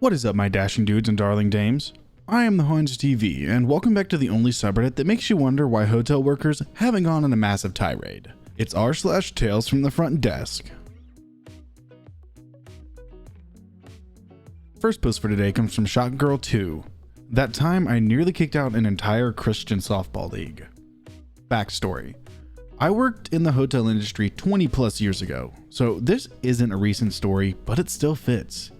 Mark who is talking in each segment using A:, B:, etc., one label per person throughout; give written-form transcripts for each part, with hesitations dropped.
A: What is up, my dashing dudes and darling dames? I am the Hans TV, and welcome back to the only subreddit that makes you wonder why hotel workers haven't gone on a massive tirade. It's r/Tales from the Front Desk. First post for today comes from Shotgirl2. That time I nearly kicked out an entire Christian softball league. Backstory. I worked in the hotel industry 20 plus years ago, so this isn't a recent story, but it still fits.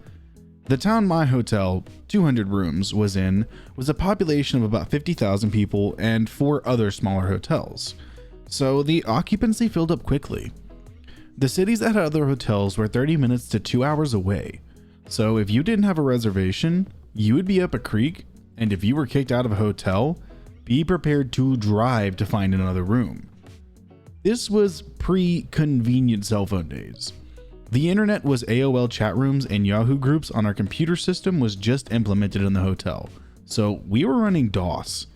A: The town my hotel, 200 rooms, was in was a population of about 50,000 people and 4 other smaller hotels, so the occupancy filled up quickly. The cities that had other hotels were 30 minutes to 2 hours away, so if you didn't have a reservation, you would be up a creek, and if you were kicked out of a hotel, be prepared to drive to find another room. This was pre-convenient cell phone days. The internet was AOL chat rooms, and Yahoo groups on our computer system was just implemented in the hotel, so we were running DOS.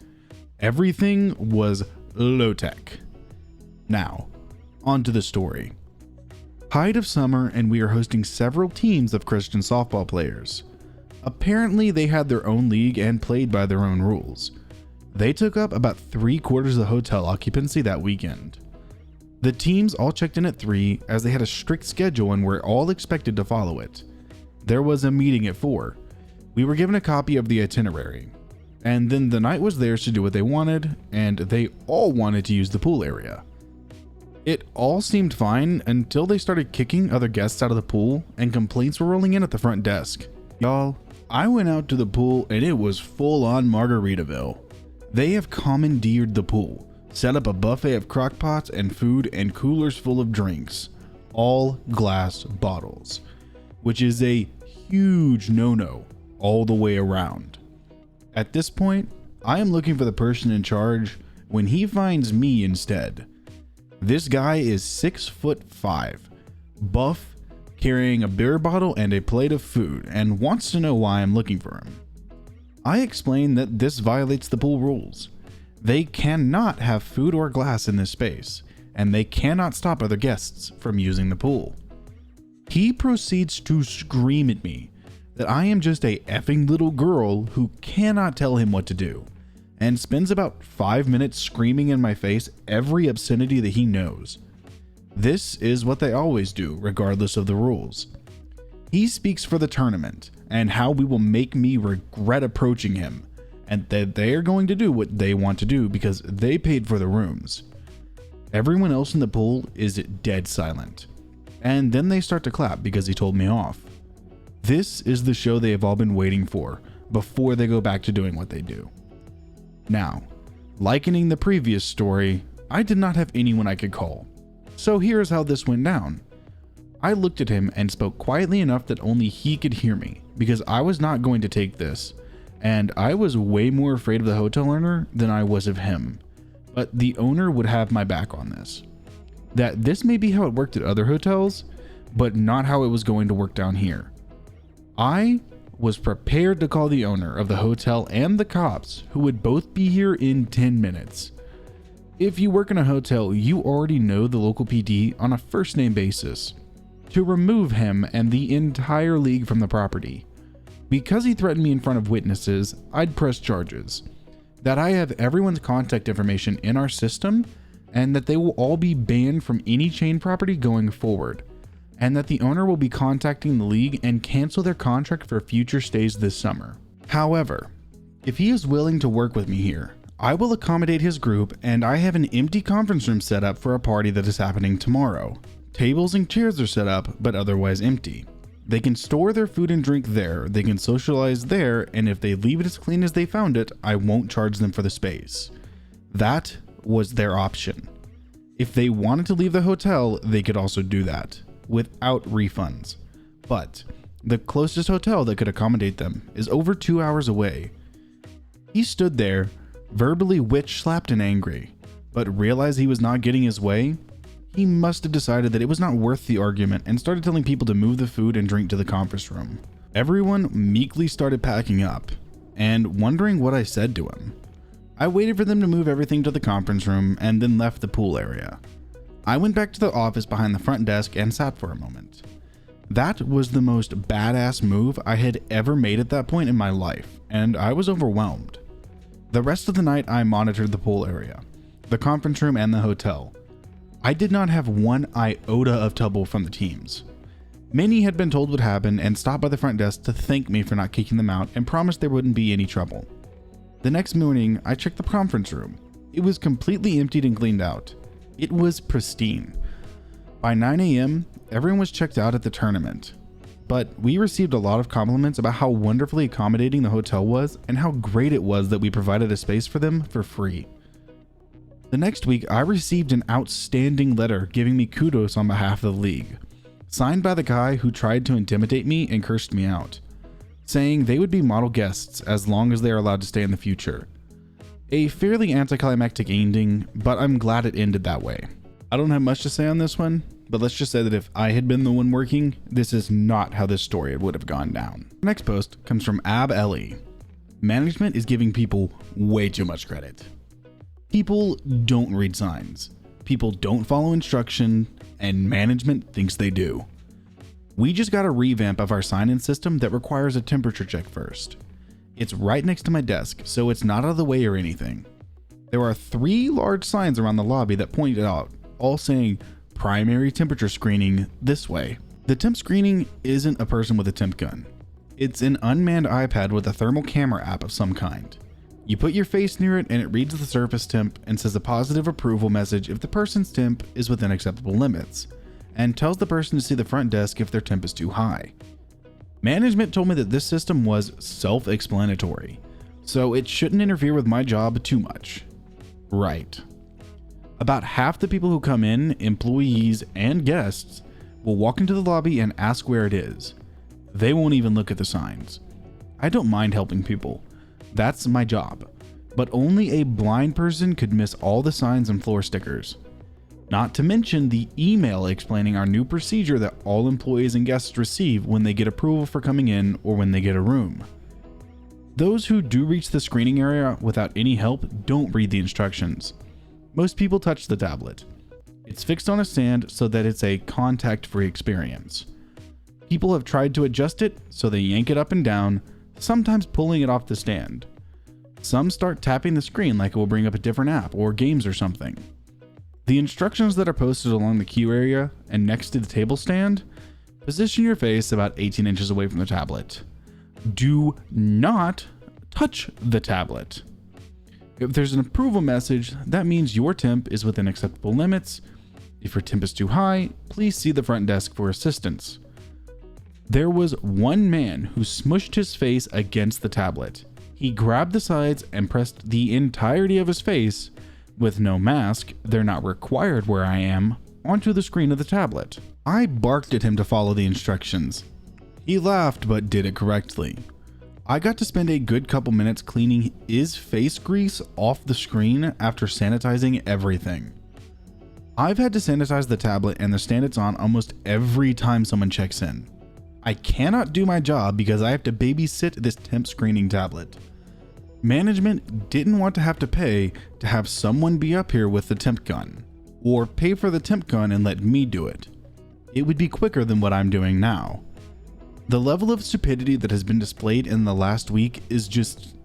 A: Everything was low tech. Now, on to the story. Height of summer, and we are hosting several teams of Christian softball players. Apparently they had their own league and played by their own rules. They took up about 3/4 of the hotel occupancy that weekend. The teams all checked in at 3 as they had a strict schedule and were all expected to follow it. There was a meeting at 4. We were given a copy of the itinerary, and then the night was theirs to do what they wanted, and they all wanted to use the pool area. It all seemed fine until they started kicking other guests out of the pool and complaints were rolling in at the front desk. Y'all, I went out to the pool and it was full on Margaritaville. They have commandeered the pool, set up a buffet of crock pots and food and coolers full of drinks, all glass bottles, which is a huge no-no all the way around. At this point, I am looking for the person in charge when he finds me instead. This guy is 6'5", buff, carrying a beer bottle and a plate of food, and wants to know why I'm looking for him. I explain that this violates the pool rules. They cannot have food or glass in this space, and they cannot stop other guests from using the pool. He proceeds to scream at me that I am just a effing little girl who cannot tell him what to do, and spends about 5 minutes screaming in my face every obscenity that he knows. This is what they always do, regardless of the rules. He speaks for the tournament and how we will make me regret approaching him, and that they are going to do what they want to do because they paid for the rooms. Everyone else in the pool is dead silent, and then they start to clap because he told me off. This is the show they have all been waiting for before they go back to doing what they do. Now, likening the previous story, I did not have anyone I could call, so here's how this went down. I looked at him and spoke quietly enough that only he could hear me because I was not going to take this. And I was way more afraid of the hotel owner than I was of him. But the owner would have my back on this. That this may be how it worked at other hotels, but not how it was going to work down here. I was prepared to call the owner of the hotel and the cops, who would both be here in 10 minutes. If you work in a hotel, you already know the local PD on a first name basis. To remove him and the entire league from the property. Because he threatened me in front of witnesses, I'd press charges. That I have everyone's contact information in our system, and that they will all be banned from any chain property going forward, and that the owner will be contacting the league and cancel their contract for future stays this summer. However, if he is willing to work with me here, I will accommodate his group, and I have an empty conference room set up for a party that is happening tomorrow. Tables and chairs are set up, but otherwise empty. They can store their food and drink there, they can socialize there, and if they leave it as clean as they found it, I won't charge them for the space. That was their option. If they wanted to leave the hotel, they could also do that, without refunds. But the closest hotel that could accommodate them is over 2 hours away. He stood there, verbally witch-slapped and angry, but realized he was not getting his way. He must have decided that it was not worth the argument and started telling people to move the food and drink to the conference room. Everyone meekly started packing up and wondering what I said to him. I waited for them to move everything to the conference room and then left the pool area. I went back to the office behind the front desk and sat for a moment. That was the most badass move I had ever made at that point in my life, and I was overwhelmed. The rest of the night I monitored the pool area, the conference room, and the hotel. I did not have one iota of trouble from the teams. Many had been told what happened and stopped by the front desk to thank me for not kicking them out and promised there wouldn't be any trouble. The next morning, I checked the conference room. It was completely emptied and cleaned out. It was pristine. By 9 a.m., everyone was checked out at the tournament. But we received a lot of compliments about how wonderfully accommodating the hotel was and how great it was that we provided a space for them for free. The next week, I received an outstanding letter giving me kudos on behalf of the league, signed by the guy who tried to intimidate me and cursed me out, saying they would be model guests as long as they are allowed to stay in the future. A fairly anticlimactic ending, but I'm glad it ended that way. I don't have much to say on this one, but let's just say that if I had been the one working, this is not how this story would have gone down. The next post comes from Ab Ellie. Management is giving people way too much credit. People don't read signs. People don't follow instruction, and management thinks they do. We just got a revamp of our sign-in system that requires a temperature check first. It's right next to my desk, so it's not out of the way or anything. There are 3 large signs around the lobby that point it out, all saying primary temperature screening this way. The temp screening isn't a person with a temp gun. It's an unmanned iPad with a thermal camera app of some kind. You put your face near it and it reads the surface temp and says a positive approval message if the person's temp is within acceptable limits, and tells the person to see the front desk if their temp is too high. Management told me that this system was self-explanatory, so it shouldn't interfere with my job too much. Right. About half the people who come in, employees and guests, will walk into the lobby and ask where it is. They won't even look at the signs. I don't mind helping people. That's my job. But only a blind person could miss all the signs and floor stickers. Not to mention the email explaining our new procedure that all employees and guests receive when they get approval for coming in or when they get a room. Those who do reach the screening area without any help don't read the instructions. Most people touch the tablet. It's fixed on a stand so that it's a contact-free experience. People have tried to adjust it, so they yank it up and down, sometimes pulling it off the stand. Some start tapping the screen like it will bring up a different app or games or something. The instructions that are posted along the queue area and next to the table stand position your face about 18 inches away from the tablet. Do not touch the tablet. If there's an approval message, that means your temp is within acceptable limits. If your temp is too high, please see the front desk for assistance. There was one man who smushed his face against the tablet. He grabbed the sides and pressed the entirety of his face, with no mask, they're not required where I am, onto the screen of the tablet. I barked at him to follow the instructions. He laughed but did it correctly. I got to spend a good couple minutes cleaning his face grease off the screen after sanitizing everything. I've had to sanitize the tablet and the stand it's on almost every time someone checks in. I cannot do my job because I have to babysit this temp screening tablet. Management didn't want to have to pay to have someone be up here with the temp gun, or pay for the temp gun and let me do it. It would be quicker than what I'm doing now. The level of stupidity that has been displayed in the last week is just,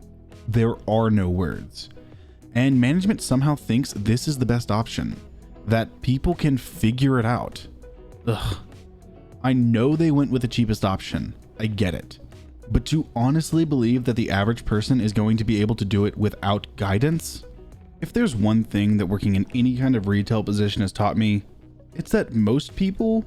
A: there are no words. And management somehow thinks this is the best option, that people can figure it out. Ugh. I know they went with the cheapest option, I get it. But to honestly believe that the average person is going to be able to do it without guidance? If there's one thing that working in any kind of retail position has taught me, it's that most people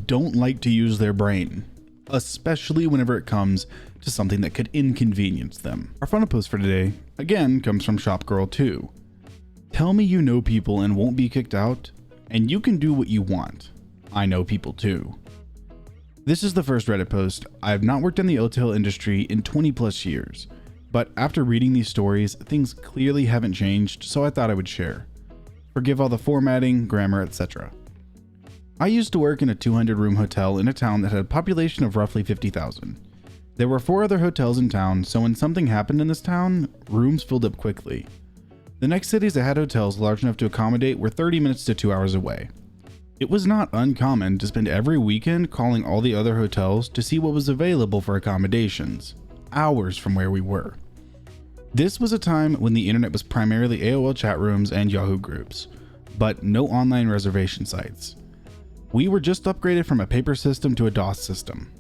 A: don't like to use their brain, especially whenever it comes to something that could inconvenience them. Our final post for today, again, comes from ShopGirl2. Tell me you know people and won't be kicked out, and you can do what you want. I know people too. This is the first Reddit post. I have not worked in the hotel industry in 20 plus years, but after reading these stories, things clearly haven't changed, so I thought I would share. Forgive all the formatting, grammar, etc. I used to work in a 200-room hotel in a town that had a population of roughly 50,000. There were 4 other hotels in town, so when something happened in this town, rooms filled up quickly. The next cities that had hotels large enough to accommodate were 30 minutes to 2 hours away. It was not uncommon to spend every weekend calling all the other hotels to see what was available for accommodations, hours from where we were. This was a time when the internet was primarily AOL chat rooms and Yahoo groups, but no online reservation sites. We were just upgraded from a paper system to a DOS system.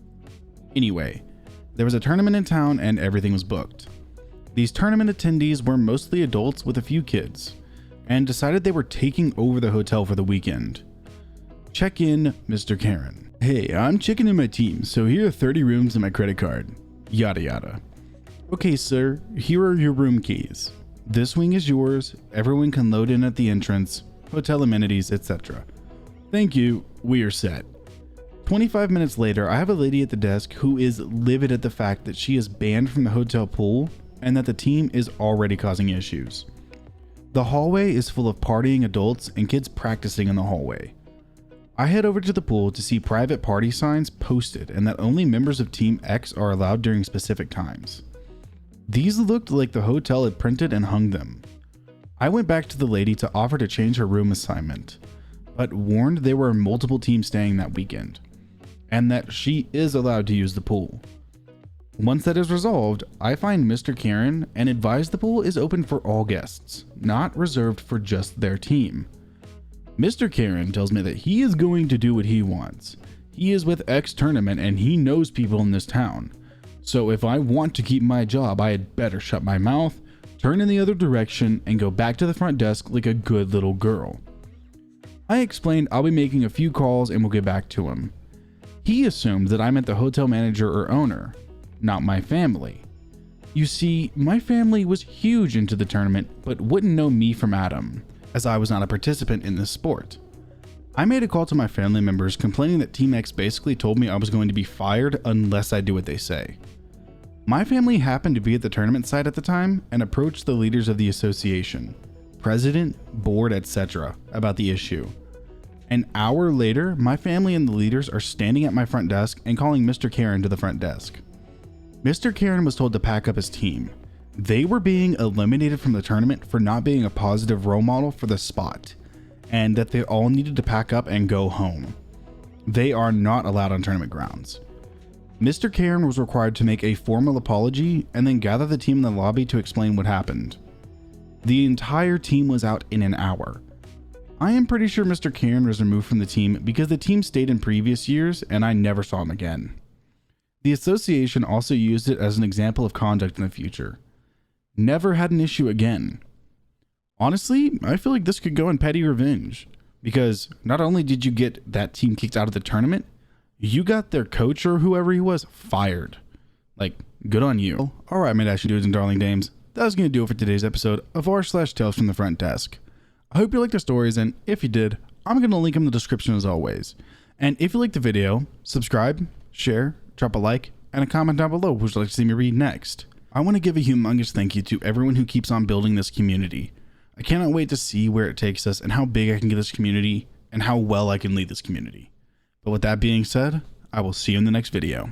A: Anyway, there was a tournament in town and everything was booked. These tournament attendees were mostly adults with a few kids, and decided they were taking over the hotel for the weekend. Check in, Mr. Karen. Hey, I'm checking in my team, so here are 30 rooms and my credit card. Yada yada. Okay, sir, here are your room keys. This wing is yours, everyone can load in at the entrance, hotel amenities, etc. Thank you, we are set. 25 minutes later, I have a lady at the desk who is livid at the fact that she is banned from the hotel pool and that the team is already causing issues. The hallway is full of partying adults and kids practicing in the hallway. I head over to the pool to see private party signs posted and that only members of Team X are allowed during specific times. These looked like the hotel had printed and hung them. I went back to the lady to offer to change her room assignment, but warned there were multiple teams staying that weekend, and that she is allowed to use the pool. Once that is resolved, I find Mr. Karen and advise the pool is open for all guests, not reserved for just their team. Mr. Karen tells me that he is going to do what he wants. He is with X tournament and he knows people in this town. So if I want to keep my job, I had better shut my mouth, turn in the other direction, and go back to the front desk like a good little girl. I explained I'll be making a few calls and we'll get back to him. He assumed that I meant the hotel manager or owner, not my family. You see, my family was huge into the tournament, but wouldn't know me from Adam, as I was not a participant in this sport. I made a call to my family members complaining that Team X basically told me I was going to be fired unless I do what they say. My family happened to be at the tournament site at the time and approached the leaders of the association, president, board, etc. about the issue. An hour later, my family and the leaders are standing at my front desk and calling Mr. Karen to the front desk. Mr. Karen was told to pack up his team. They were being eliminated from the tournament for not being a positive role model for the spot, and that they all needed to pack up and go home. They are not allowed on tournament grounds. Mr. Karen was required to make a formal apology and then gather the team in the lobby to explain what happened. The entire team was out in an hour. I am pretty sure Mr. Karen was removed from the team because the team stayed in previous years and I never saw him again. The association also used it as an example of conduct in the future. Never had an issue again. Honestly, I feel like this could go in petty revenge, because not only did you get that team kicked out of the tournament, you got their coach or whoever he was fired. Like, good on you. Alright, my dashing dudes and darling dames, that's going to do it for today's episode of r/Tales from the Front Desk. I hope you liked the stories, and if you did, I'm going to link them in the description as always. And if you liked the video, subscribe, share, drop a like, and a comment down below which you'd like to see me read next. I want to give a humongous thank you to everyone who keeps on building this community. I cannot wait to see where it takes us and how big I can get this community and how well I can lead this community. But with that being said, I will see you in the next video.